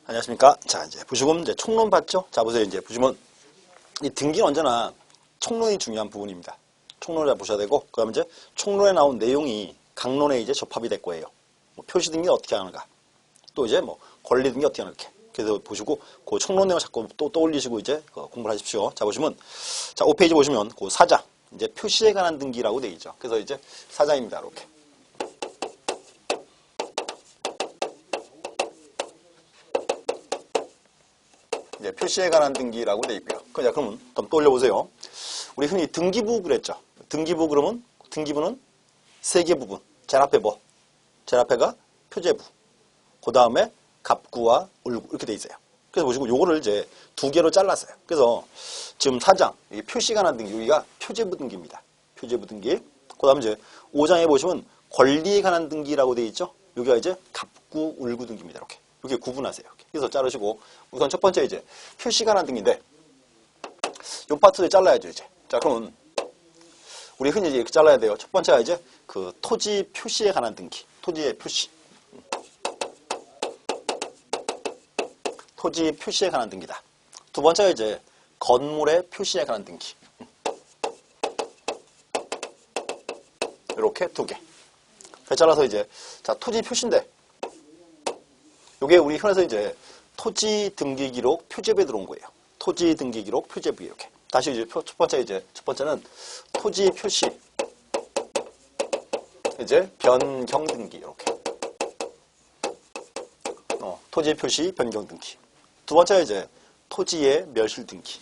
안녕하십니까. 자, 이제 보시면 이제 총론 봤죠? 자, 보세요. 이제 보시면 이 등기는 언제나 총론이 중요한 부분입니다. 총론을 잘 보셔야 되고, 그 다음에 이제 총론에 나온 내용이 강론에 이제 접합이 될 거예요. 뭐 표시 등기 어떻게 하는가. 또 이제 뭐 권리 등기 어떻게 하는가. 그래서 보시고, 그 총론 내용 자꾸 또 떠올리시고 이제 공부를 하십시오. 자, 보시면, 자, 5페이지 보시면 그 4장, 이제 표시에 관한 등기라고 되어 있죠. 그래서 이제 4장입니다. 이렇게. 이제 표시에 관한 등기라고 되어 있고요. 그러면 좀 떠올려보세요. 우리 흔히 등기부 그랬죠. 등기부 그러면 등기부는 세 개 부분. 제일 앞에 뭐? 제일 앞에가 표제부. 그 다음에 갑구와 울구 이렇게 돼 있어요. 그래서 보시고 요거를 이제 두 개로 잘랐어요. 그래서 지금 4장 표시에 관한 등기 여기가 표제부 등기입니다. 표제부 등기. 그 다음에 이제 5장에 보시면 권리에 관한 등기라고 되어 있죠. 여기가 이제 갑구, 울구 등기입니다. 이렇게 구분하세요. 그래서 자르시고 우선 첫 번째 이제 표시에 관한 등기인데 요 파트를 잘라야죠 이제. 자, 그러면 우리 흔히 이제 이렇게 잘라야 돼요. 첫 번째가 이제 그 토지 표시에 관한 등기. 토지의 표시. 토지 표시에 관한 등기다. 두 번째가 이제 건물의 표시에 관한 등기. 이렇게 두 개. 잘라서 이제 자 토지 표시인데 요게 우리 현에서 이제 토지 등기 기록 표제부에 들어온 거예요. 토지 등기 기록 표제부 이렇게. 다시 이제 첫 번째는 토지 표시 이제 변경 등기 이렇게. 토지 표시 변경 등기. 두 번째가 이제 토지의 멸실 등기.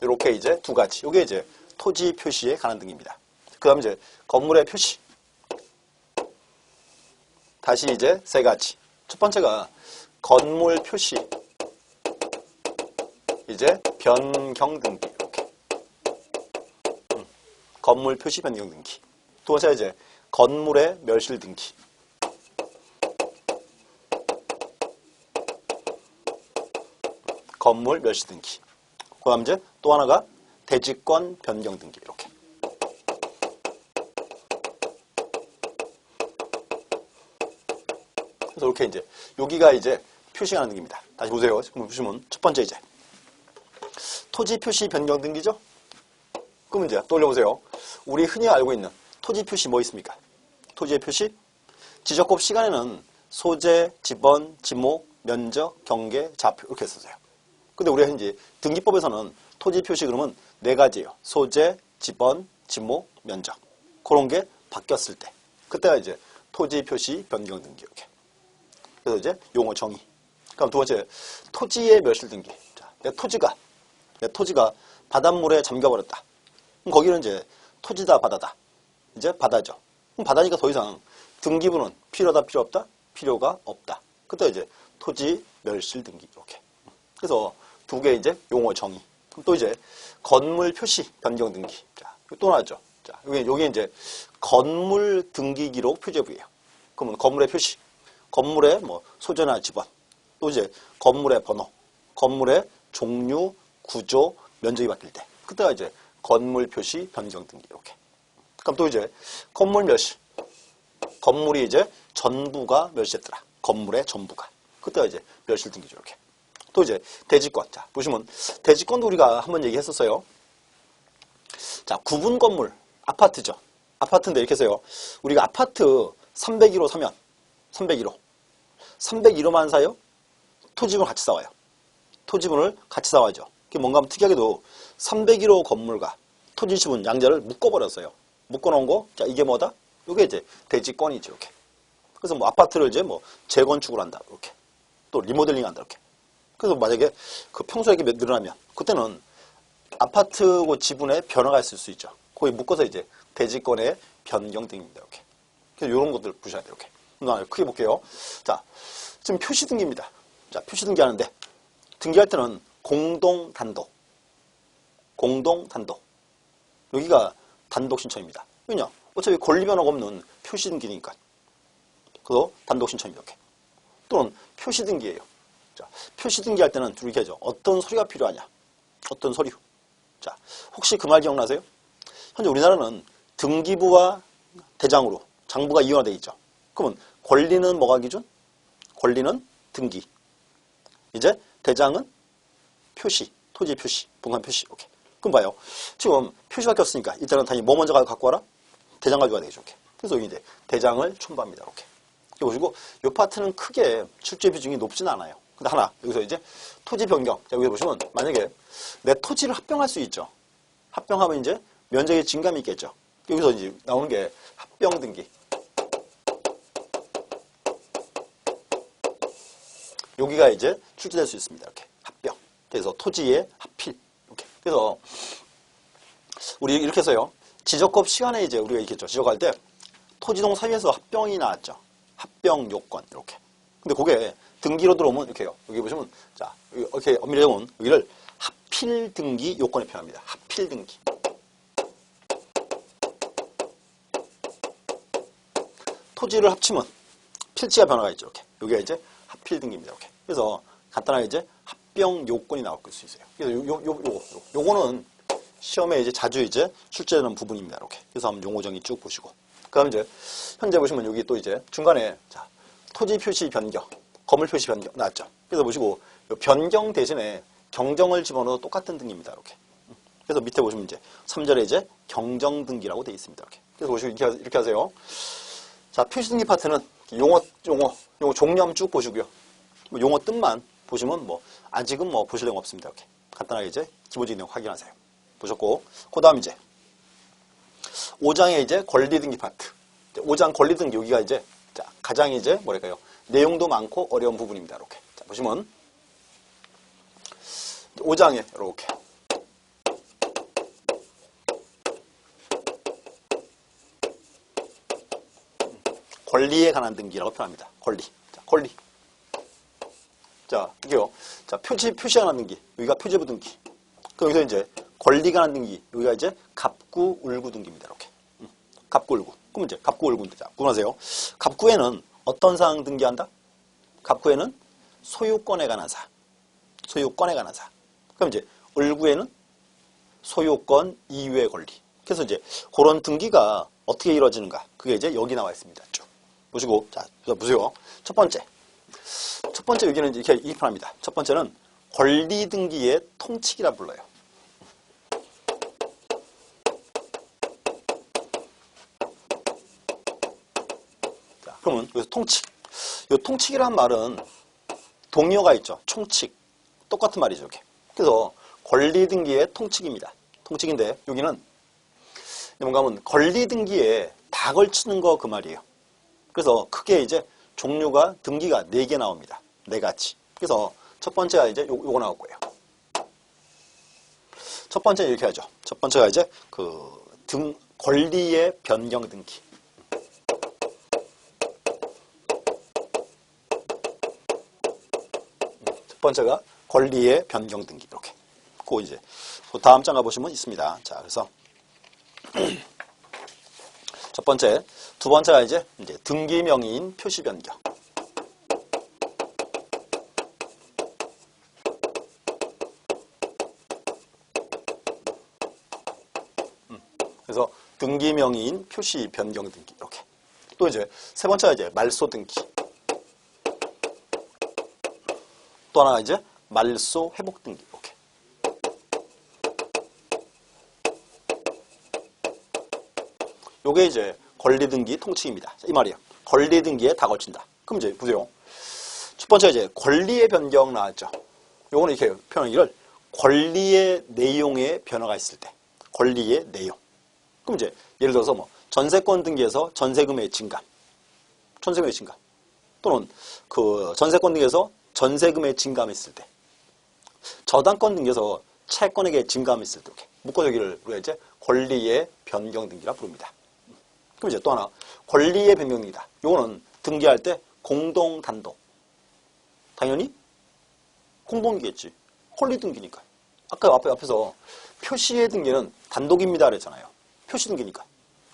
이렇게 이제 두 가지. 이게 이제 토지 표시에 관한 등기입니다. 그 다음에 이제 건물의 표시. 다시 이제 세 가지. 첫 번째가 건물 표시. 이제 변경 등기. 이렇게. 건물 표시 변경 등기. 두 번째가 이제 건물의 멸실 등기. 건물 멸실 등기. 그 다음 이제 또 하나가 대지권 변경 등기 이렇게. 그래서 이렇게 이제 여기가 이제 표시하는 등기입니다. 다시 보세요. 지금 보시면 첫 번째 이제 토지 표시 변경 등기죠. 그럼 이제 떠올려보세요. 우리 흔히 알고 있는 토지 표시 뭐 있습니까? 토지의 표시 지적법 시간에는 소재, 지번, 지목, 면적, 경계, 좌표 이렇게 했었어요. 근데 우리가 이제 등기법에서는 토지 표시 그러면 네 가지예요. 소재, 지번, 지목, 면적. 그런 게 바뀌었을 때. 그때가 이제 토지 표시 변경 등기 이렇게. 그래서 이제 용어 정의. 그럼 두 번째 토지의 멸실 등기. 자, 내 토지가 바닷물에 잠겨버렸다. 그럼 거기는 이제 토지다 바다다. 이제 바다죠. 그럼 바다니까 더 이상 등기부는 필요하다 필요 없다? 필요가 없다. 그때 이제 토지 멸실 등기 이렇게. 그래서 두 개 이제 용어 정의. 그럼 또 이제 건물 표시 변경 등기. 자, 또 나왔죠. 자, 여기 이제 건물 등기 기록 표제부예요. 그러면 건물의 표시, 건물의 뭐 소재나 지번, 또 이제 건물의 번호, 건물의 종류, 구조, 면적이 바뀔 때, 그때가 이제 건물 표시 변경 등기 이렇게. 그럼 또 이제 건물 멸실, 건물이 이제 전부가 멸실했더라. 건물의 전부가. 그때가 이제 멸실 등기죠 이렇게. 또 이제 대지권. 자, 보시면 대지권도 우리가 한번 얘기했었어요. 자, 구분 건물, 아파트죠. 아파트인데 이렇게 해서요. 우리가 아파트 301호 사면 301호만 사요? 토지분을 같이 사와요. 토지분을 같이 사와죠. 그게 뭔가 하면 특이하게도 301호 건물과 토지지분 양자를 묶어버렸어요. 묶어놓은 거, 자, 이게 뭐다? 이게 이제 대지권이죠, 이렇게. 그래서 뭐 아파트를 이제 뭐 재건축을 한다, 이렇게. 또 리모델링 한다, 이렇게. 그래서 만약에 그 평소에 이렇게 늘어나면 그때는 아파트고 지분에 변화가 있을 수 있죠. 거기 묶어서 이제 대지권의 변경 등입니다. 이렇게. 그래서 이런 것들 보셔야 돼요. 이렇게. 크게 볼게요. 자, 지금 표시 등기입니다. 자, 표시 등기 하는데 등기할 때는 공동 단독. 여기가 단독 신청입니다. 왜냐? 어차피 권리 변화가 없는 표시 등기니까. 그래서 단독 신청이 이렇게. 또는 표시 등기예요. 자, 표시 등기할 때는 이렇게 하죠. 어떤 서류가 필요하냐? 어떤 서류? 자, 혹시 그 말 기억나세요? 현재 우리나라는 등기부와 대장으로 장부가 이원화되어 있죠. 그러면 권리는 뭐가 기준? 권리는 등기. 이제 대장은 표시, 토지 표시, 분간 표시. 오케이. 그럼 봐요. 지금 표시밖에 없으니까 일단은 당연히 뭐 먼저 갖고 와라? 대장 가져가야 되겠죠. 오케이. 그래서 여기 이제 대장을 첨부합니다. 이렇게. 여기 보시고 이 파트는 크게 출제 비중이 높진 않아요. 근데 하나 여기서 이제 토지 변경. 자, 여기 보시면 만약에 내 토지를 합병할 수 있죠. 합병하면 이제 면적의 증감이 있겠죠. 여기서 이제 나오는 게 합병 등기. 여기가 이제 출제될 수 있습니다. 이렇게 합병. 그래서 토지의 합필. 이렇게. 그래서 우리 이렇게 해서요. 지적법 시간에 이제 우리가 있겠죠. 지적할 때 토지동 사유에서 합병이 나왔죠. 합병 요건 이렇게. 근데 그게 등기로 들어오면 이렇게요. 여기 보시면 자 이렇게 엄밀히 보면 여기를 합필 등기 요건에 표현합니다. 합필 등기. 토지를 합치면 필지가 변화가 있죠. 이렇게. 여기가 이제 합필 등기입니다. 이렇게. 그래서 간단하게 이제 합병 요건이 나올 수 있어요. 그래서 요거는 시험에 이제 자주 이제 출제되는 부분입니다. 이렇게. 그래서 한번 용어 정의 쭉 보시고. 그다음 이제 현재 보시면 여기 또 이제 중간에 자 토지 표시 변경, 건물 표시 변경 나왔죠. 그래서 보시고 변경 대신에 경정을 집어넣어도 똑같은 등기입니다. 이렇게. 그래서 밑에 보시면 이제 3절에 이제 경정 등기라고 되어 있습니다. 이렇게. 그래서 보시고 이렇게 하세요. 자, 표시 등기 파트는 용어 종류 한번 쭉 보시고요. 뭐 용어 뜻만 보시면 뭐 아직은 뭐 보실 내용 없습니다. 이렇게. 간단하게 이제 기본적인 내용 확인하세요. 보셨고, 그 다음 이제 5장의 이제 권리 등기 파트. 5장 권리 등기 여기가 이제 자, 가장 이제 뭐랄까요? 내용도 많고 어려운 부분입니다. 이렇게. 자, 보시면 5장에 이렇게 권리에 관한 등기라고 표현합니다. 권리. 자, 권리. 자, 이게요. 자, 표시에 관한 등기. 여기가 표제부 등기. 그럼 여기서 이제 권리에 관한 등기. 여기가 이제 갑구, 울구 등기입니다. 이렇게. 갑구, 울구. 그럼 이제 갑구, 울구인데. 자, 구분하세요. 갑구에는 어떤 사항 등기한다? 갑구에는 소유권에 관한 사항. 소유권에 관한 사항. 그럼 이제 울구에는 소유권 이외의 권리. 그래서 이제 그런 등기가 어떻게 이루어지는가? 그게 이제 여기 나와 있습니다. 쭉. 보시고, 자, 보세요. 첫 번째 여기는 이렇게 표현합니다. 첫 번째는 권리 등기의 통칙이라 불러요. 자, 그러면 여기서 통칙. 이 통칙이란 말은 동의어가 있죠. 총칙. 똑같은 말이죠. 이렇게. 그래서 권리 등기의 통칙입니다. 통칙인데 여기는 뭔가 하면 권리 등기에 다 걸치는 거 그 말이에요. 그래서 크게 이제 종류가 등기가 4개 나옵니다. 4가지. 그래서 첫 번째가 이제 요거 나올 거예요. 첫 번째 이렇게 하죠. 첫 번째가 이제 권리의 변경 등기. 첫 번째가 권리의 변경 등기. 이렇게. 그 이제 그 다음 장 가보시면 있습니다. 자, 그래서 첫 번째, 두 번째가 이제 등기 명의인 표시 변경. 그래서 등기 명의인 표시 변경 등기 이렇게. 또 이제 세 번째가 이제 말소 등기. 또 하나가 이제 말소 회복 등기 이렇게. 요게 이제 권리 등기 통칙입니다. 이 말이에요. 권리 등기에 다 걸친다. 그럼 이제 보세요. 첫 번째 이제 권리의 변경 나왔죠. 요거는 이렇게 표현하기를 권리의 내용에 변화가 있을 때. 권리의 내용. 그럼 이제 예를 들어서 뭐 전세권 등기에서 전세금의 증감. 전세금의 증감. 또는 그 전세권 등기에서 전세금의 증감했을 때. 저당권 등기에서 채권에게 증감했을 때. 이렇게 묶어주기를 우리가 이제 권리의 변경 등기라 부릅니다. 그럼 이제 또 하나 권리의 변경이다. 요거는 등기할 때 공동 단독. 당연히 공동이겠지. 권리 등기니까. 아까 앞에서 표시의 등기는 단독입니다 그랬잖아요. 표시 등기니까.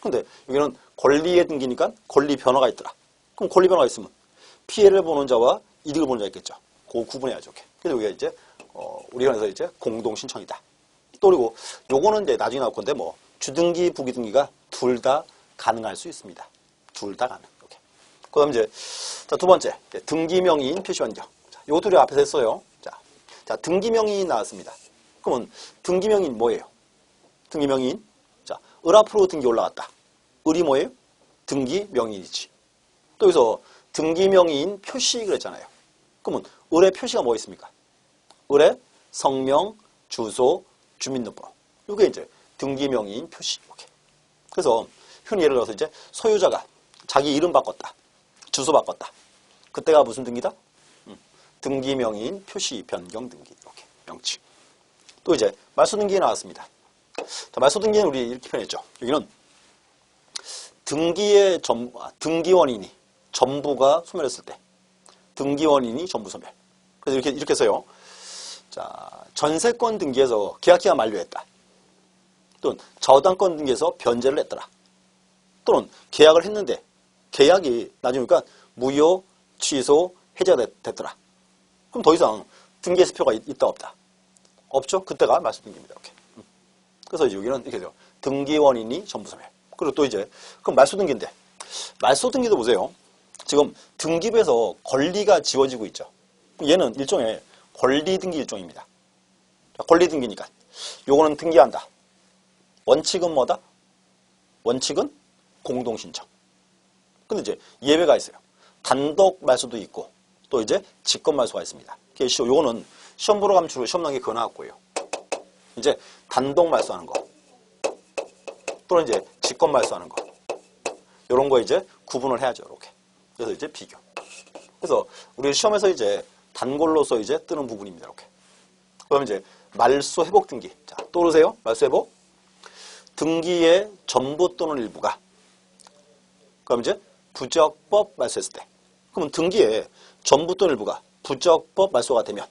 근데 여기는 권리의 등기니까 권리 변화가 있더라. 그럼 권리 변화가 있으면 피해를 보는 자와 이득을 보는 자 있겠죠. 그거 구분해야죠. 이렇게. 그래서 여기가 이제 우리가 해서 이제 공동 신청이다. 또 그리고 요거는 이제 나중에 나올 건데 뭐 주등기 부기등기가 둘 다 가능할 수 있습니다. 둘 다 가능. 이렇게. 그다음 이제 자, 두 번째 등기명의인 표시 변경. 자, 요것도 우리 앞에서 했어요. 자, 등기명의인 나왔습니다. 그러면 등기명의인 뭐예요? 등기명의인. 자, 을 앞으로 등기 올라갔다. 을이 뭐예요? 등기명의인이지. 또 여기서 등기명의인 표시 그랬잖아요. 그러면 을의 표시가 뭐 있습니까? 을의 성명, 주소, 주민등록번호. 이게 이제 등기명의인 표시. 이렇게. 그래서 흔히 예를 들어서 이제 소유자가 자기 이름 바꿨다. 주소 바꿨다. 그때가 무슨 등기다? 등기명의인 표시 변경 등기. 이렇게 명칭. 또 이제 말소등기 나왔습니다. 자, 말소등기는 우리 이렇게 표현했죠. 여기는 등기원인이 전부가 소멸했을 때 등기원인이 전부 소멸. 그래서 이렇게 해서요. 자, 전세권 등기에서 계약기간 만료했다. 또는 저당권 등기에서 변제를 했더라. 또는 계약을 했는데 계약이 나중에 그러니까 무효, 취소, 해제가 됐더라. 그럼 더 이상 등기의 수표가 있다 없다? 없죠? 그때가 말소등기입니다. 이렇게. 그래서 이제 여기는 이렇게 돼요. 등기원인이 전부 소멸. 그리고 또 이제 그럼 말소등기인데 말소등기도 보세요. 지금 등기부에서 권리가 지워지고 있죠. 얘는 일종의 권리등기 일종입니다. 권리등기니까 요거는 등기한다. 원칙은 뭐다? 원칙은 공동신청. 근데 이제 예외가 있어요. 단독 말소도 있고 또 이제 직권 말소가 있습니다. 요거는 시험 보러 가면 주로 시험 나온 게 그거 나왔고요. 이제 단독 말소하는 거 또는 이제 직권 말소하는 거 이런 거 이제 구분을 해야죠. 이렇게. 그래서 이제 비교. 그래서 우리 시험에서 이제 단골로서 이제 뜨는 부분입니다. 이렇게. 그럼 이제 말소 회복 등기. 자, 떠오르세요? 말소 회복. 등기의 전부 또는 일부가. 그럼 이제 부적법 말소했을 때. 그러면 등기의 전부 또는 일부가 부적법 말소가 되면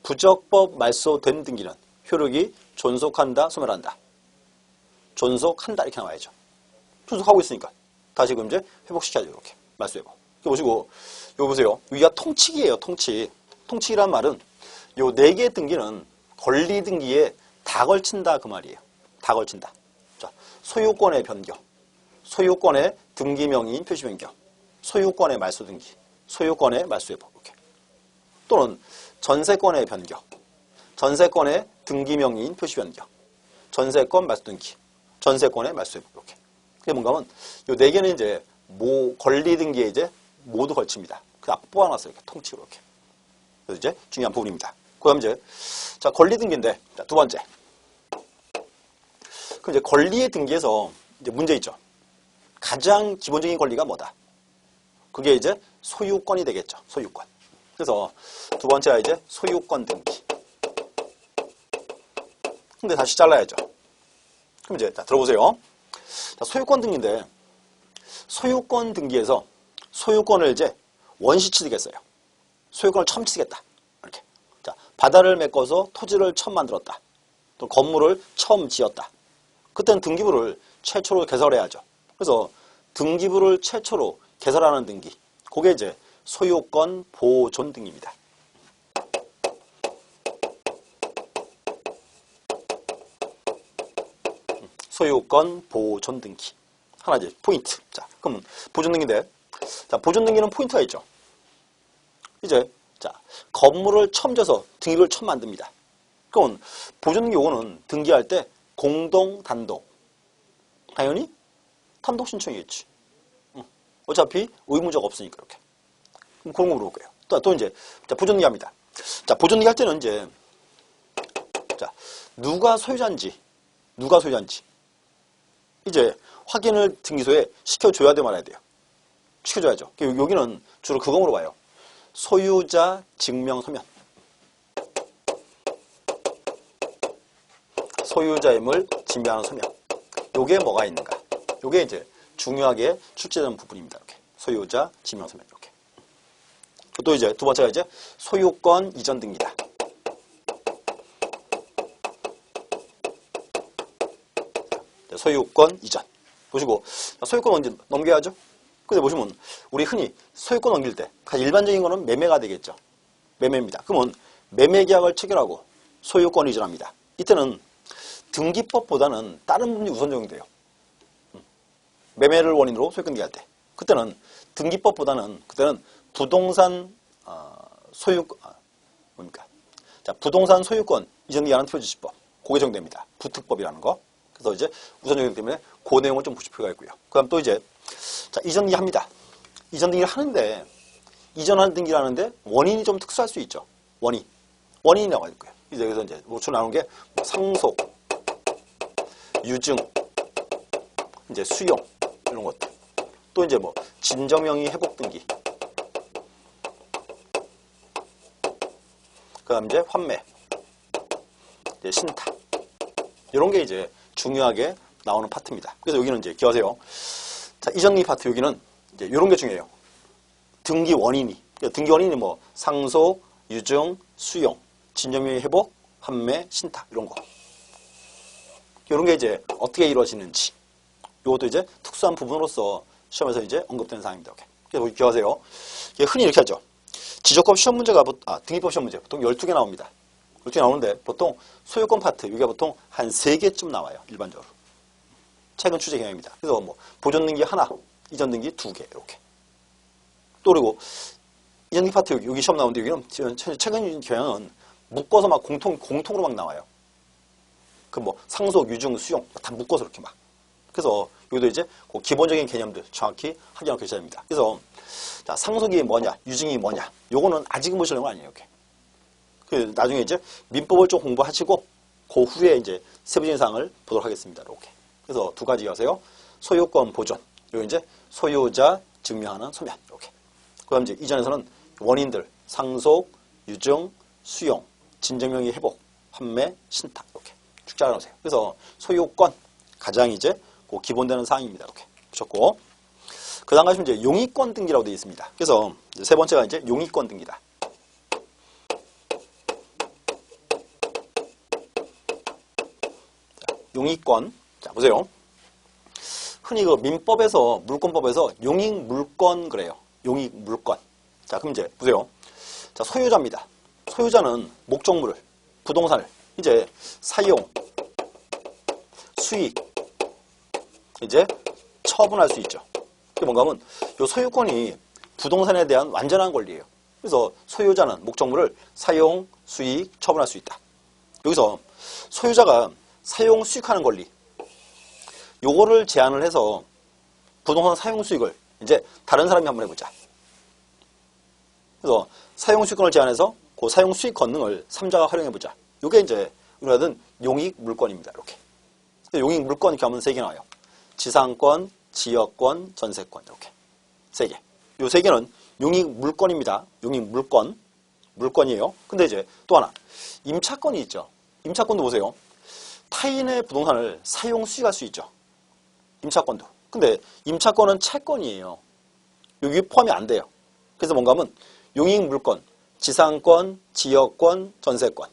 부적법 말소된 등기는 효력이 존속한다, 소멸한다. 존속한다 이렇게 나와야죠. 존속하고 있으니까 다시 그럼 이제 회복시켜야죠. 이렇게 말소 회복. 이거 보시고 이거 보세요. 여기가 통칙이에요. 통칙. 통칙이란 말은 요 4개의 등기는 권리 등기에 다 걸친다 그 말이에요. 다 걸친다. 자, 소유권의 변경, 소유권의 등기명의인 표시 변경, 소유권의 말소 등기, 소유권의 말소 회복 이렇게. 또는 전세권의 변경, 전세권의 등기명의인 표시 변경, 전세권 말소 등기, 전세권의 말소 회복 이렇게. 그게 뭔가 하면 요 4개는 이제 권리 등기에 이제 모두 걸칩니다. 그냥 뽑아놨어요. 이렇게 통치로 이렇게. 그래서 이제 중요한 부분입니다. 그다음 이제 자 권리 등기인데 자, 두 번째. 그럼 이제 권리의 등기에서 이제 문제 있죠. 가장 기본적인 권리가 뭐다? 그게 이제 소유권이 되겠죠. 소유권. 그래서 두 번째가 이제 소유권 등기. 근데 다시 잘라야죠. 그럼 이제 자, 들어보세요. 자, 소유권 등기인데 소유권 등기에서 소유권을 이제 원시 취득했어요. 소유권을 처음 취득했다. 이렇게. 자, 바다를 메꿔서 토지를 처음 만들었다. 또 건물을 처음 지었다. 그때는 등기부를 최초로 개설해야죠. 그래서 등기부를 최초로 개설하는 등기. 그게 이제 소유권 보존 등기입니다. 소유권 보존 등기. 하나 이제 포인트. 자, 그럼 보존 등기인데, 자, 보존 등기는 포인트가 있죠. 이제, 자, 건물을 처음 져서 등기부를 처음 만듭니다. 그러면 보존 등기 요거는 등기할 때 공동, 단독. 당연히 단독 신청이겠지. 어차피 의무자가 없으니까 이렇게. 그럼 그런 거 물어볼게요. 또 이제, 자, 보존 등기 합니다. 자, 보존 등기 할 때는 이제, 자, 누가 소유자인지. 이제 확인을 등기소에 시켜줘야 돼 말아야 돼요. 시켜줘야죠. 여기는 주로 그거 물어봐요. 소유자 증명 서면. 소유자임을 증명하는 서면. 요게 뭐가 있는가? 요게 이제 중요하게 출제되는 부분입니다. 이렇게. 소유자 증명 서면 이렇게. 또 이제 두 번째가 이제 소유권 이전 등기다. 소유권 이전. 보시고 소유권 언제 넘겨야죠? 근데 보시면 우리 흔히 소유권 넘길 때 가장 일반적인 거는 매매가 되겠죠. 매매입니다. 그러면 매매 계약을 체결하고 소유권 이전합니다. 이때는 등기법보다는 다른 부분이 우선 적용돼요. 매매를 원인으로 소유권 등기할 때. 그때는 등기법보다는 그때는 부동산 뭡니까? 자, 부동산 소유권 이전 기한은 표지시법. 그게 적용됩니다. 부특법이라는 거. 그래서 이제 우선 적용 때문에 그 내용을 좀 보실 필요가 있고요. 그다음 또 이제 자, 이전 등기 합니다. 이전 등기를 하는데 이전한 등기를 하는데 원인이 좀 특수할 수 있죠. 원인이 나와야 될 거예요. 이제 그래서 이제 노출 나오는 게 상속, 유증, 이제 수용 이런 것들. 또 이제 뭐 진정명의 회복 등기. 그다음 이제 환매, 이제 신탁. 이런 게 이제 중요하게 나오는 파트입니다. 그래서 여기는 이제 기억하세요. 자, 이전 등기 파트 여기는 이제 이런 게 중요해요. 등기 원인이. 등기 원인이 뭐 상속, 유증, 수용, 진정명의 회복, 환매, 신탁 이런 거. 이런 게 이제 어떻게 이루어지는지. 이것도 이제 특수한 부분으로서 시험에서 이제 언급되는 사항입니다. 그래서 기억하세요. 흔히 이렇게 하죠. 지적법 시험 문제가 등기법 시험 문제 보통 12개 나옵니다. 12개 나오는데 보통 소유권 파트 여기가 보통 한 3개쯤 나와요. 일반적으로. 최근 추제 경향입니다. 그래서 뭐 보존 등기 하나, 이전 등기 2개 이렇게. 또 그리고 이전 등기 파트 여기 시험 나오는데 여기는 최근 경향은 묶어서 막 공통으로 막 나와요. 그 뭐 상속, 유증, 수용 다 묶어서 이렇게 막. 그래서 여기도 이제 그 기본적인 개념들 정확히 확인하고 계셔야 됩니다. 그래서 자, 상속이 뭐냐, 유증이 뭐냐, 요거는 아직은 보시는 거 아니에요. 이렇게. 그 나중에 이제 민법을 좀 공부하시고 그 후에 이제 세부적인 사항을 보도록 하겠습니다. 이렇게. 그래서 두 가지 하세요. 소유권 보존, 그리고 이제 소유자 증명하는 소면 이렇게. 그다음 이제 이전에서는 원인들 상속, 유증, 수용, 진정명의 회복, 환매, 신탁 이렇게 쭉 잘라놓으세요. 그래서 소유권 가장 이제 그 기본되는 사항입니다. 이렇게 보셨고. 그 다음 가시면 이제 용의권 등기라고 되어 있습니다. 그래서 세 번째가 이제 용의권 등기다. 자, 용의권. 자, 보세요. 흔히 그 민법에서, 물권법에서 용익물권 그래요. 용익물권. 자, 그럼 이제 보세요. 자, 소유자입니다. 소유자는 목적물을, 부동산을 이제 사용, 수익, 이제 처분할 수 있죠. 그게 뭔가 하면 이 소유권이 부동산에 대한 완전한 권리예요. 그래서 소유자는 목적물을 사용, 수익, 처분할 수 있다. 여기서 소유자가 사용, 수익하는 권리 요거를 제한을 해서 부동산 사용, 수익을 이제 다른 사람이 한번 해보자. 그래서 사용, 수익권을 제한해서 그 사용, 수익 권능을 3자가 활용해보자. 요게 이제 우리가 하던 용익 물권입니다. 이렇게. 용익 물권 이렇게 하면 3개 나와요. 지상권, 지역권, 전세권 이렇게 3개. 요 3개는 용익 물권입니다. 용익 물권이에요. 근데 이제 또 하나 임차권이 있죠. 임차권도 보세요. 타인의 부동산을 사용 수익할 수 있죠. 임차권도. 근데 임차권은 채권이에요. 여기 포함이 안 돼요. 그래서 뭔가 하면 용익 물권, 지상권, 지역권, 전세권,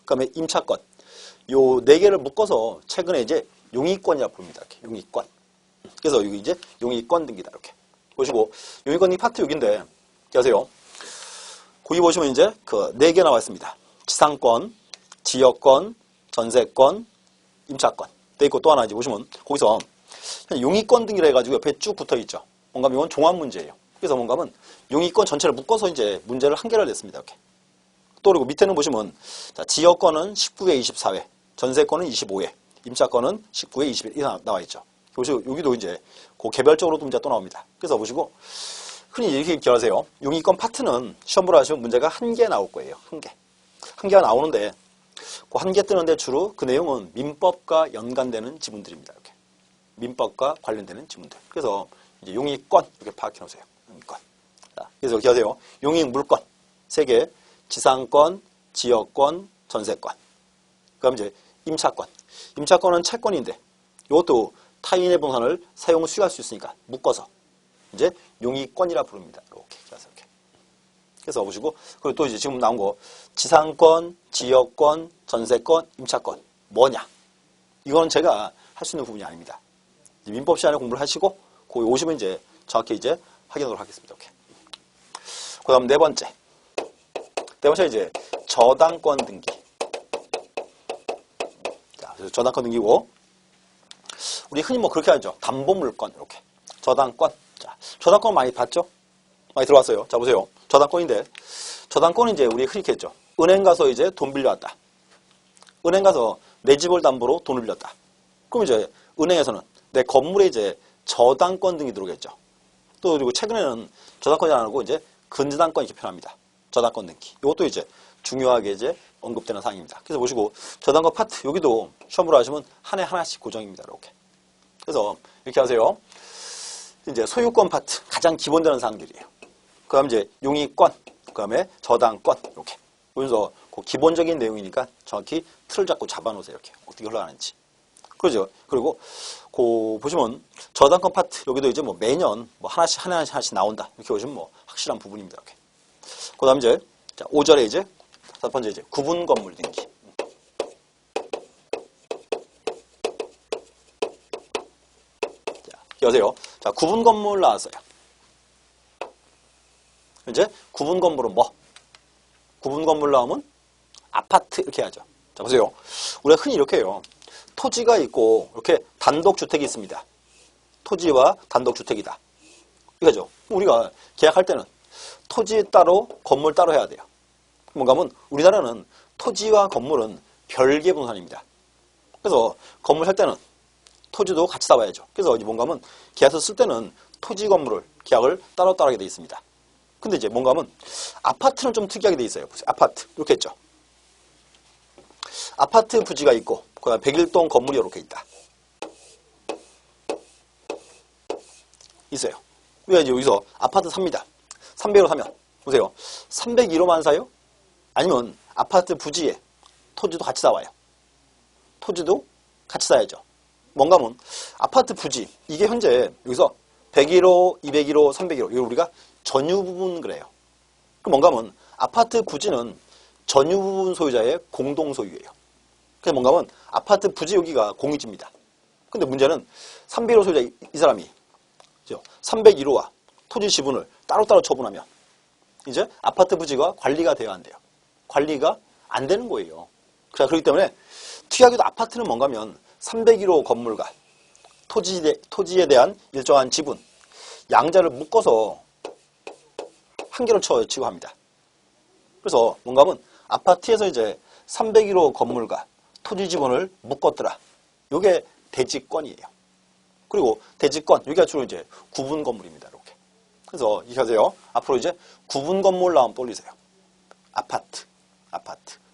그다음에 임차권 요 4개를 묶어서 최근에 이제 용의권이라고 부릅니다. 이렇게 용의권. 그래서 여기 이제 용의권 등기다. 이렇게 보시고 용의권 등기 파트 6인데 기억하세요. 거기 보시면 이제 그 4개 나와 있습니다. 지상권, 지역권, 전세권, 임차권. 돼 있고 또 하나 이제 보시면 거기서 용의권 등기를 해가지고 옆에 쭉 붙어 있죠. 뭔가 하면 이건 종합 문제예요. 그래서 뭔가 하면 용의권 전체를 묶어서 이제 문제를 한 개를 냈습니다. 이렇게. 또 그리고 밑에는 보시면 자, 지역권은 19회, 24회, 전세권은 25회, 임차권은 19회, 21회 나와 있죠. 보시고 여기도 이제 그 개별적으로도 문제가 또 나옵니다. 그래서 보시고 흔히 이렇게 기억하세요. 용의권 파트는 시험 보러 하시면 문제가 1개 나올 거예요. 1개. 1개가 나오는데 그 1개 뜨는데 주로 그 내용은 민법과 연관되는 지문들입니다. 이렇게. 민법과 관련되는 지문들. 그래서 이제 용의권 이렇게 파악해 놓으세요. 용의권. 자, 그래서 기억하세요. 용익 물권 3개. 지상권, 지역권, 전세권. 그다음 이제 임차권. 임차권은 채권인데 이것도 타인의 부동산을 사용 수익할 수 있으니까 묶어서 이제 용의권이라 부릅니다. 이렇게. 그래서 보시고 그리고 또 이제 지금 나온 거 지상권, 지역권, 전세권, 임차권 뭐냐? 이거는 제가 할 수 있는 부분이 아닙니다. 민법 시간에 공부를 하시고 거기 오시면 이제 정확히 이제 확인하도록 하겠습니다. 이렇게. 그다음 네 번째 이제 저당권 등기. 자, 그래서 저당권 등기고 우리 흔히 뭐 그렇게 하죠. 담보물권 이렇게. 저당권. 자, 저당권 많이 봤죠? 많이 들어왔어요. 자, 보세요. 저당권인데, 저당권은 이제 우리 흔히 했죠. 은행 가서 이제 돈 빌려왔다. 은행 가서 내 집을 담보로 돈을 빌렸다. 그럼 이제 은행에서는 내 건물에 이제 저당권 등이 들어오겠죠. 또 그리고 최근에는 저당권이 아니고 이제 근저당권 이렇게 표현합니다. 저당권 등기. 이것도 이제 중요하게 이제 언급되는 사항입니다. 그래서 보시고 저당권 파트 여기도 시험으로 하시면 한 해 하나씩 고정입니다. 이렇게. 그래서 이렇게 하세요. 이제 소유권 파트 가장 기본되는 사항들이에요. 그다음 이제 용의권, 그다음에 저당권 이렇게. 그래서 그 기본적인 내용이니까 정확히 틀을 잡고 잡아놓으세요. 이렇게 어떻게 흘러가는지. 그러죠. 그리고 그 보시면 저당권 파트 여기도 이제 뭐 매년 뭐 하나씩 나온다. 이렇게 보시면 뭐 확실한 부분입니다. 이렇게. 그다음 이제 자, 5절에 이제 첫 번째 이제 구분 건물 등기. 자, 여세요. 자, 구분 건물 나왔어요. 이제 구분 건물은 뭐? 구분 건물 나오면 아파트 이렇게 하죠. 자, 보세요. 우리가 흔히 이렇게 해요. 토지가 있고 이렇게 단독주택이 있습니다. 토지와 단독주택이다. 이거죠. 우리가 계약할 때는 토지 따로 건물 따로 해야 돼요. 뭔가 하면 우리나라는 토지와 건물은 별개 분산입니다. 그래서 건물 살 때는 토지도 같이 사와야죠. 그래서 뭔가 하면 계약서 쓸 때는 토지 건물을 계약을 따로따로 하게 돼 있습니다. 근데 이제 뭔가 하면 아파트는 좀 특이하게 돼 있어요. 보세요. 아파트 이렇게 했죠. 아파트 부지가 있고 그다음 101동 건물이 이렇게 있다. 있어요. 우리가 이제 여기서 아파트 삽니다. 300으로 사면 보세요. 301호만 사요? 아니면 아파트 부지에 토지도 같이 사와요. 토지도 같이 사야죠. 뭔가 하면 아파트 부지 이게 현재 여기서 101호, 201호, 301호 이거 우리가 전유 부분 그래요. 그 뭔가 하면 아파트 부지는 전유 부분 소유자의 공동 소유예요. 그래서 뭔가 하면 아파트 부지 여기가 공유지입니다. 근데 문제는 301호 소유자 이 사람이 301호와 토지 지분을 따로따로 처분하면 이제 아파트 부지가 관리가 돼야 한대요. 관리가 안 되는 거예요. 자, 그렇기 때문에 특이하게도 아파트는 뭔가 하면 301호 건물과 토지에 대한 일정한 지분, 양자를 묶어서 한 개로 치고 합니다. 그래서 뭔가 하면 아파트에서 이제 301호 건물과 토지 지분을 묶었더라. 이게 대지권이에요. 그리고 대지권, 여기가 주로 이제 구분 건물입니다. 이렇게. 그래서 이렇게 하세요. 앞으로 이제 구분 건물 나오면 떠올리세요. 아파트.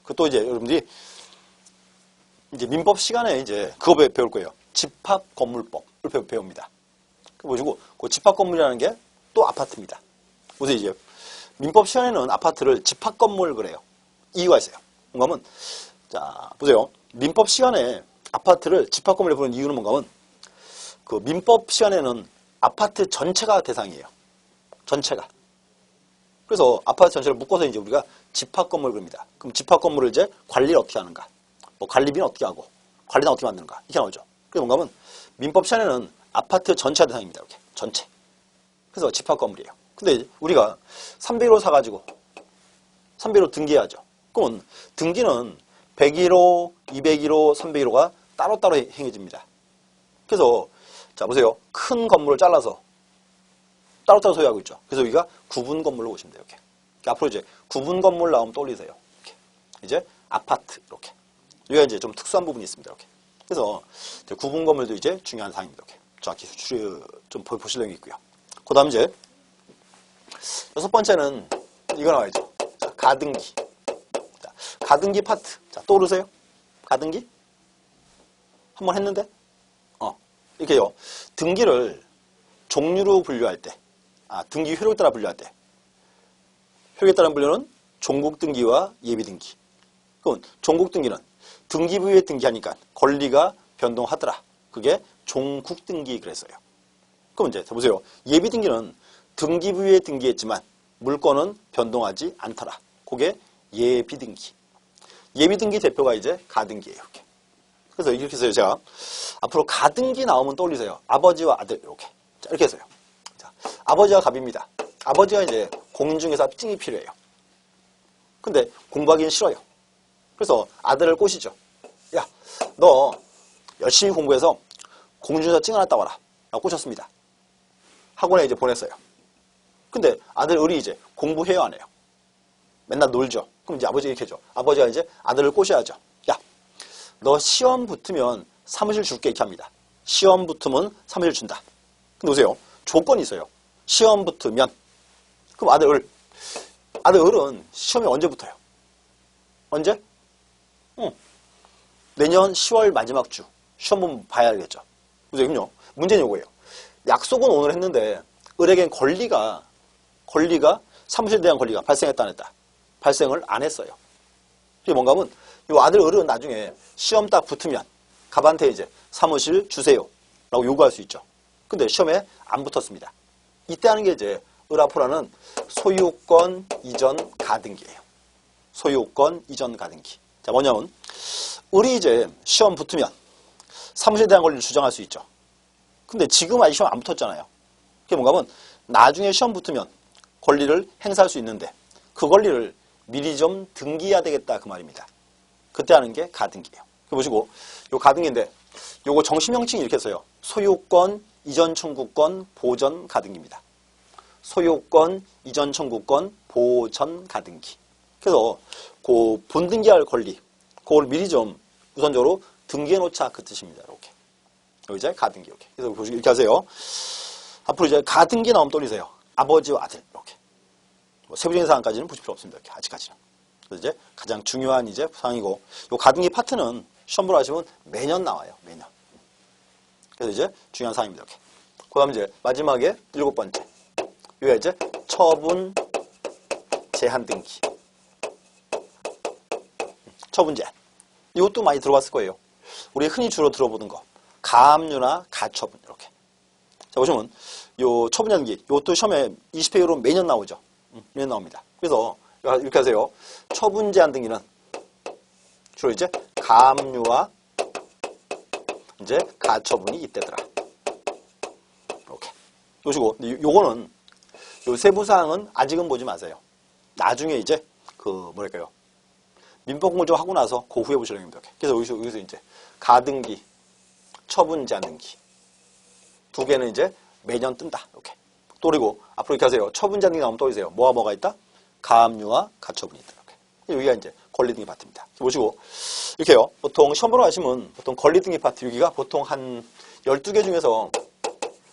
그것도 이제 여러분들이 이제 민법 시간에 이제 그거 배울 거예요. 집합 건물법을 배웁니다. 보시고 그 집합 건물이라는 게 또 아파트입니다. 그래서 이제 민법 시간에는 아파트를 집합 건물 그래요. 이유가 있어요. 뭔가 하면 자, 보세요. 민법 시간에 아파트를 집합 건물에 부르는 이유는 뭔가 하면 그 민법 시간에는 아파트 전체가 대상이에요. 전체가. 그래서 아파트 전체를 묶어서 이제 우리가 집합 건물 그럽니다. 그럼 집합 건물을 이제 관리를 어떻게 하는가? 뭐 관리비는 어떻게 하고 관리는 어떻게 만드는가? 이렇게 나오죠. 그래서 뭔가 하면 민법 시간에는 아파트 전체가 대상입니다. 이렇게 전체. 그래서 집합 건물이에요. 근데 우리가 301호 사가지고 301호 등기해야죠. 그러면 등기는 101호, 201호, 301호가 따로따로 행해집니다. 그래서 자 보세요. 큰 건물을 잘라서 따로따로 소유하고 있죠. 그래서 여기가 구분 건물로 보시면 돼요. 이렇게. 앞으로 이제 구분 건물 나오면 떠올리세요. 이렇게. 이제 아파트 이렇게. 여기가 이제 좀 특수한 부분이 있습니다. 이렇게. 그래서 이제 구분 건물도 이제 중요한 사항입니다. 이렇게. 정확히 좀 보실 내용이 있고요. 그 다음 이제 여섯 번째는 이거 나와야죠. 자, 가등기. 자, 가등기 파트. 자, 떠오르세요? 가등기? 한번 했는데? 이렇게요. 등기를 종류로 분류할 때, 등기 효력에 따라 분류할 때, 효력에 따른 분류는 종국등기와 예비등기. 그럼 종국등기는 등기부에 등기하니까 권리가 변동하더라. 그게 종국등기 그랬어요. 그럼 이제 보세요. 예비등기는 등기부에 등기했지만 물건은 변동하지 않더라. 그게 예비등기. 예비등기 대표가 이제 가등기예요. 이렇게. 그래서 이렇게 해서 제가 앞으로 가등기 나오면 떠올리세요. 아버지와 아들 이렇게. 자, 이렇게 해서요. 자, 아버지가 갑입니다. 아버지가 이제 공인 중개사 합증이 필요해요. 근데 공부하기는 싫어요. 그래서 아들을 꼬시죠. 야, 너 열심히 공부해서 공인중개사 증 하나 따와라. 라고 꼬셨습니다. 학원에 이제 보냈어요. 근데 아들 을이 이제 공부해요, 안 해요? 맨날 놀죠. 그럼 이제 아버지가 이렇게 해줘. 아버지가 이제 아들을 꼬셔야죠. 야, 너 시험 붙으면 사무실 줄게, 이렇게 합니다. 시험 붙으면 사무실 준다. 근데 보세요. 조건이 있어요. 시험 붙으면. 그럼 아들 을은 시험이 언제 붙어요? 언제? 내년 10월 마지막 주. 시험 보면 봐야 알겠죠. 그죠? 문제는 요거예요. 약속은 오늘 했는데 을에겐 권리가 사무실에 대한 권리가 발생했다 안 했다. 발생을 안 했어요. 이게 뭔가 하면 요 아들 을은 나중에 시험 딱 붙으면 갑한테 이제 사무실 주세요 라고 요구할 수 있죠. 근데 시험에 안 붙었습니다. 이때 하는 게 이제 을 앞으로는 소유권 이전 가등기예요. 소유권 이전 가등기. 자, 뭐냐면 을이 이제 시험 붙으면 사무실에 대한 권리를 주장할 수 있죠. 근데 지금 아직 시험 안 붙었잖아요. 그게 뭔가 하면 나중에 시험 붙으면 권리를 행사할 수 있는데 그 권리를 미리 좀 등기해야 되겠다 그 말입니다. 그때 하는 게 가등기예요. 보시고 요 가등기인데 요거 정식 명칭이 이렇게 써요. 소유권 이전 청구권 보전 가등기입니다. 소유권 이전 청구권 보전 가등기. 그래서 그 본등기할 권리 그걸 미리 좀 우선적으로 등기해 놓자 그 뜻입니다. 이렇게. 여기 이제 가등기 이렇게. 그래서 보시고 이렇게 하세요. 앞으로 이제 가등기 나오면 떠올리세요. 아버지와 아들 이렇게. 뭐 세부적인 사항까지는 보실 필요 없습니다. 이렇게 아직까지는. 그래서 이제 가장 중요한 이제 사항이고, 요 가등기 파트는 시험 보러 하시면 매년 나와요. 매년. 그래서 이제 중요한 사항입니다. 이렇게. 그다음 이제 마지막에 7번째. 요게 이제 처분 제한 등기. 처분 제한. 이것도 많이 들어봤을 거예요. 우리 흔히 주로 들어보는 거. 가압류나 가처분 이렇게. 자 보시면 요 처분 제한 등기. 이것도 시험에 20회로 매년 나오죠. 매년 나옵니다. 그래서 이렇게 하세요. 처분 제한 등기는 주로 이제 가압류와 이제 가처분이 이때더라. 이렇게. 보시고 요거는 요 세부 사항은 아직은 보지 마세요. 나중에 이제 그 뭐랄까요? 민법 공부 좀 하고 나서 그 후에 보시려면 됩니다. 그래서 여기서 이제 가등기, 처분 제한 등기 두 개는 이제 매년 뜬다. 이렇게. 또 그리고 앞으로 이렇게 하세요. 처분 제한 등기 나오면 또 있어요. 뭐가 있다? 가압류와 가처분이 있다. 이렇게. 여기가 이제 권리 등기 파트입니다. 보시고 이렇게요. 보통 시험 보러 가시면 보통 권리 등기 파트 여기가 보통 한 12개 중에서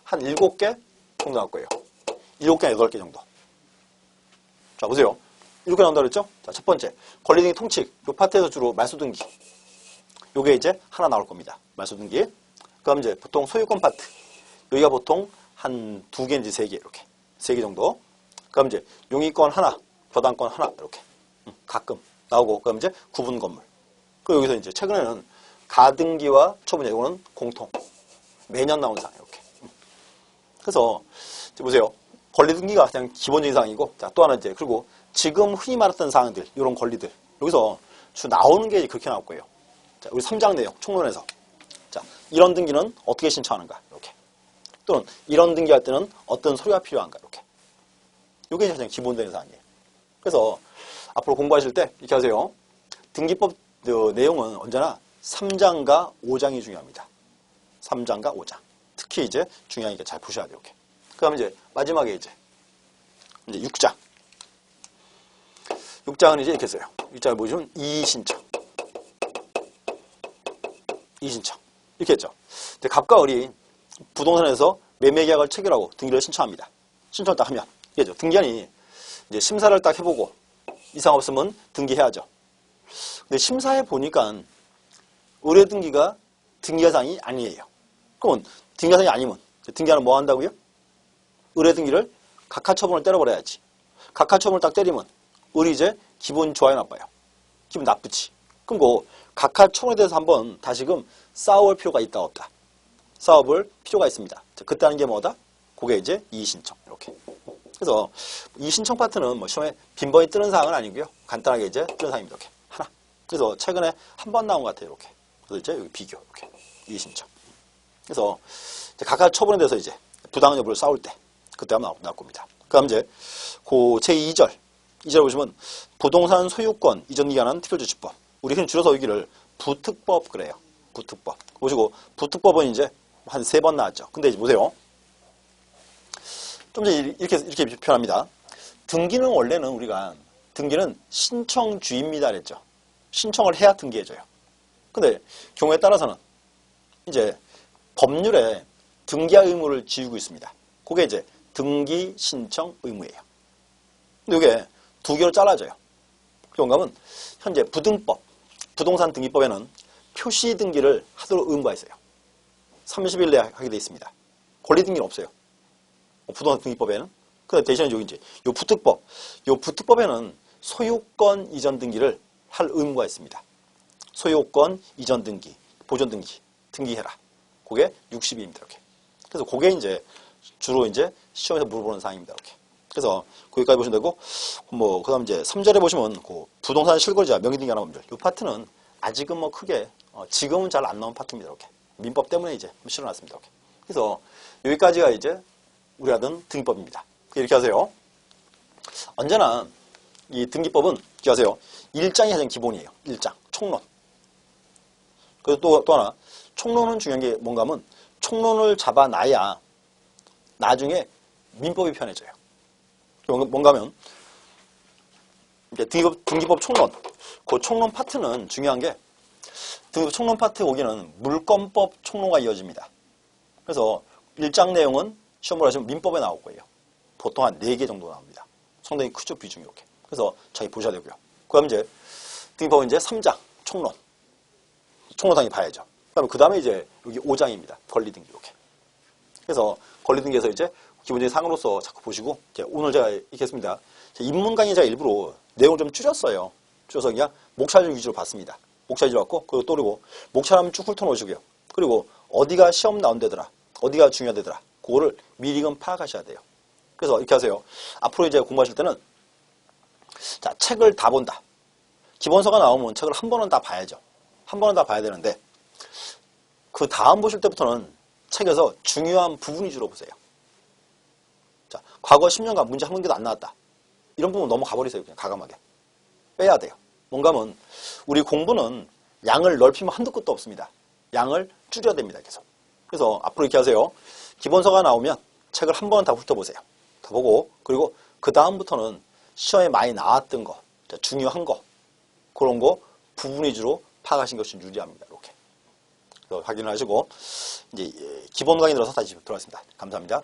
한 7개 정도 나올 거예요. 7개, 8개 정도. 자, 보세요. 7개 나온다 그랬죠? 자, 첫 번째. 권리 등기 통칙. 요 파트에서 주로 말소 등기. 요게 이제 하나 나올 겁니다. 말소 등기. 그 다음 이제 보통 소유권 파트. 여기가 보통 한 2개인지 3개, 이렇게. 3개 정도. 그 다음 이제 용의권 하나, 부담권 하나, 이렇게. 가끔 나오고. 그 다음 이제 구분 건물. 그 여기서 이제 최근에는 가등기와 처분, 이거는 공통. 매년 나오는 사항, 이렇게. 그래서, 보세요. 권리 등기가 그냥 기본적인 사항이고, 자, 또 하나 이제, 그리고 지금 흔히 말했던 사항들, 이런 권리들. 여기서 주 나오는 게 그렇게 나올 거예요. 자, 우리 3장 내용, 총론에서. 자, 이런 등기는 어떻게 신청하는가, 이렇게. 또는 이런 등기할 때는 어떤 서류가 필요한가, 이렇게. 이게 가장 기본적인 사항이에요. 그래서 앞으로 공부하실 때 이렇게 하세요. 등기법 내용은 언제나 3장과 5장이 중요합니다. 3장과 5장. 특히 이제 중요하니까 잘 보셔야 돼요. 이렇게. 그 다음에 이제 마지막에 이제 6장. 6장은 이제 이렇게 써요. 6장을 보시면 이의신청. 이의신청. 이렇게 했죠. 갑과 을이 부동산에서 매매계약을 체결하고 등기를 신청합니다. 신청을 딱 하면 이게죠. 등기한이 이제 심사를 딱 해보고 이상 없으면 등기해야죠. 근데 심사해 보니까 의뢰 등기가 등기사항이 아니에요. 그러면 등기사항이 아니면 등기한은 뭐 한다고요? 의뢰 등기를 각하처분을 때려버려야지. 각하처분을 딱 때리면 을이 이제 기분 좋아요, 나빠요? 기분 나쁘지. 그럼 그 각하처분에 대해서 한번 다시금 싸워볼 필요가 있다 없다. 싸워볼 필요가 있습니다. 자, 그때 하는 게 뭐다? 그게 이제 이의신청. 이렇게. 그래서 이의신청 파트는 뭐 시험에 빈번히 뜨는 사항은 아니고요. 간단하게 이제 뜨는 사항입니다. 이렇게. 하나. 그래서 최근에 한 번 나온 것 같아요. 이렇게. 그래서 이제 여기 비교. 이렇게. 이의신청. 그래서 각하처분에 대해서 이제 부당한 여부를 싸울 때 그때 한번 나올 겁니다. 그 다음 이제 그 제2절. 2절 보시면 부동산 소유권 이전 기간한 특별조치법. 우리 흔히 줄여서 여기를 부특법 그래요. 부특법. 보시고 부특법은 이제 한 3번 나왔죠. 근데 이제 보세요. 좀 전에 이렇게 표현합니다. 등기는 원래는 우리가 등기는 신청주의입니다 그랬죠. 신청을 해야 등기해줘요. 근데 경우에 따라서는 이제 법률에 등기할 의무를 지우고 있습니다. 그게 이제 등기 신청 의무예요. 근데 이게 두 개로 잘라져요. 그런가 하면 현재 부등법, 부동산 등기법에는 표시 등기를 하도록 의무가 있어요. 30일 내에 하게 돼 있습니다. 권리 등기는 없어요. 부동산 등기법에는. 근데 대신에 여기 이제 요 부특법에는 소유권 이전 등기를 할 의무가 있습니다. 소유권 이전 등기, 보존 등기, 등기해라. 그게 60일입니다. 이렇게. 그래서 그게 이제 주로 이제 시험에서 물어보는 사항입니다. 이렇게. 그래서 거기까지 보시면 되고, 뭐, 그 다음 이제 3절에 보시면 그 부동산 실거주자 명의등기하는 법률. 이 파트는 아직은 뭐 크게, 지금은 잘 안 나온 파트입니다. 이렇게. 민법 때문에 이제 실어놨습니다. 이렇게. 그래서 여기까지가 이제 우리 하던 등기법입니다. 이렇게 하세요. 언제나 이 등기법은 기억하세요. 1장이 가장 기본이에요. 1장. 총론. 그리고 또 하나. 총론은 중요한 게 뭔가 하면 총론을 잡아놔야 나중에 민법이 편해져요. 뭔가 하면 등기법 총론. 그 총론 파트는 중요한 게 등기법 총론 파트 거기는 물권법 총론과 이어집니다. 그래서 1장 내용은 시험을 하시면 민법에 나올 거예요. 보통 한 4개 정도 나옵니다. 상당히 크죠, 비중이 이렇게. 그래서 자기 보셔야 되고요. 그 다음에 이제 등기법은 이제 3장 총론. 총론 당연히 봐야죠. 그 다음에 이제 여기 5장입니다. 권리등기 이렇게. 그래서 권리등기에서 이제 기본적인 사항으로서 자꾸 보시고 이제 오늘 제가 읽겠습니다. 입문 강의 제가 일부러 내용을 좀 줄였어요. 줄여서 그냥 목차를 위주로 봤습니다. 목차 위주로 봤고 그리고 또 그리고 목차를 쭉 훑어놓으시고요. 그리고 어디가 시험 나온다더라. 어디가 중요하다더라. 그거를 미리금 파악하셔야 돼요. 그래서 이렇게 하세요. 앞으로 이제 공부하실 때는 자, 책을 다 본다. 기본서가 나오면 책을 한 번은 다 봐야죠. 한 번은 다 봐야 되는데 그 다음 보실 때부터는 책에서 중요한 부분 위주로 보세요. 자, 과거 10년간 문제 한 개도 안 나왔다. 이런 부분 넘어가 버리세요. 그냥 과감하게. 빼야 돼요. 뭔가 하면 우리 공부는 양을 넓히면 한도 끝도 없습니다. 양을 줄여야 됩니다. 계속. 그래서 앞으로 이렇게 하세요. 기본서가 나오면 책을 한 번은 다 훑어보세요. 다 보고 그리고 그 다음부터는 시험에 많이 나왔던 거, 중요한 거 그런 거 부분 위주로 파악하신 것이 유리합니다. 이렇게 확인을 하시고 이제 기본 강의 들어서 다시 들어가겠습니다. 감사합니다.